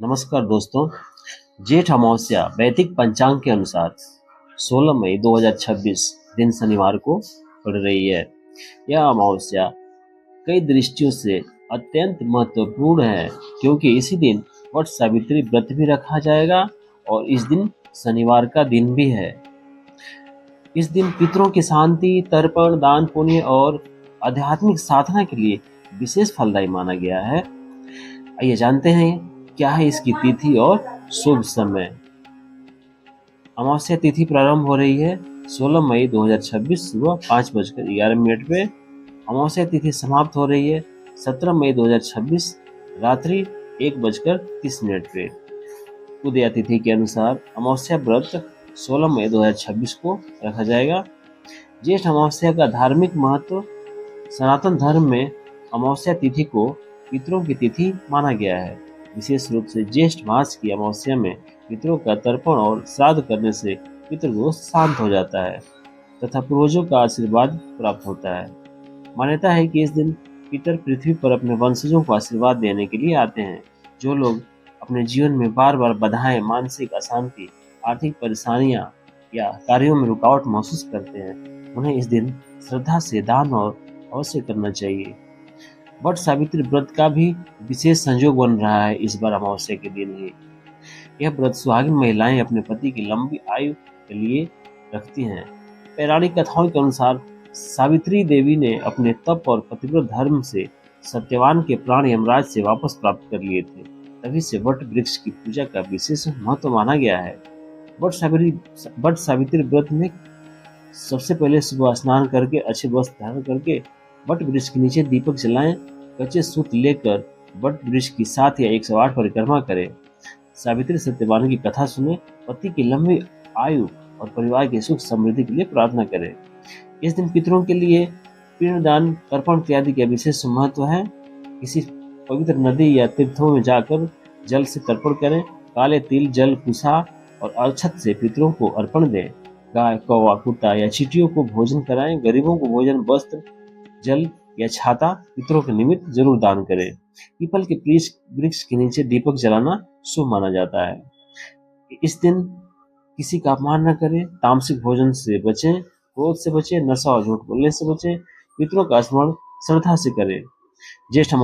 नमस्कार दोस्तों। जेठ अमावस्या वैदिक पंचांग के अनुसार 16 मई 2026 दिन शनिवार को पड़ रही है। यह अमावस्या कई दृष्टियों से अत्यंत महत्वपूर्ण है, क्योंकि इसी दिन वट सावित्री व्रत भी रखा जाएगा और इस दिन शनिवार का दिन भी है। इस दिन पितरों की शांति, तर्पण, दान पुण्य और आध्यात्मिक साधना के लिए विशेष फलदायी माना गया है। आइए जानते हैं क्या है इसकी तिथि और शुभ समय। अमावस्या तिथि प्रारंभ हो रही है 16 मई 2026 सुबह 5:11 पे। अमावस्या तिथि समाप्त हो रही है 17 मई 2026 रात्रि 1:30 पे। उदया तिथि के अनुसार अमावस्या व्रत 16 मई 2026 को रखा जाएगा। ज्येष्ठ अमावस्या का धार्मिक महत्व। सनातन धर्म में अमावस्या तिथि को पितरों की तिथि माना गया है। विशेष रूप से ज्येष्ठ मास की अमावस्या में पितरों का तर्पण और श्राद्ध करने से पितृदोष शांत हो जाता है तथा पूर्वजों का आशीर्वाद प्राप्त होता है। मान्यता है कि इस दिन पितर पृथ्वी पर अपने वंशजों को आशीर्वाद देने के लिए आते हैं। जो लोग अपने जीवन में बार बार बाधाएं, मानसिक अशांति, आर्थिक परेशानियां या कार्यों में रुकावट महसूस करते हैं, उन्हें इस दिन श्रद्धा से दान और अवश्य करना चाहिए। वट सावित्री व्रत का भी विशेष संयोग बन रहा है इस बार अमावस्या के दिन ही। यह व्रत सुहागिन महिलाएं अपने पति की लंबी आयु के लिए रखती हैं। पौराणिक कथाओं के अनुसार सावित्री देवी ने अपने तप और पतिव्रत धर्म से सत्यवान के प्राण यमराज से वापस प्राप्त कर लिए थे। तभी से वट वृक्ष की पूजा का विशेष महत्व माना गया है। वट सावित्री व्रत में सबसे पहले सुबह स्नान करके अच्छे वस्त्र धारण करके वट वृक्ष के नीचे दीपक जलाएं, कच्चे सूत लेकर वट वृक्ष की 7 या 108 परिक्रमा करें, सावित्री सत्यवान की कथा सुने, पति की लंबी आयु और परिवार की सुख समृद्धि के लिए प्रार्थना करें। इस दिन पितरों के लिए पिंडदान, तर्पण इत्यादि का विशेष महत्व है। किसी पवित्र नदी या तीर्थों में जाकर जल से तर्पण करें। काले तिल, जल, कुशा और अक्षत से पितरों को अर्पण दें। गाय, कौवा, कुत्ता या चींटियों को भोजन कराएं। गरीबों को भोजन, वस्त्र, जल या छाता पितरों के निमित्त जरूर दान करें। पीपल के वृक्ष के नीचे दीपक जलाना शुभ माना जाता है। इस दिन किसी का अपमान न करें, तामसिक भोजन से बचें, क्रोध से बचें, नशा और झूठ बोलने से बचें। पितरों का स्मरण श्रद्धा से करें। ज्येष्ठ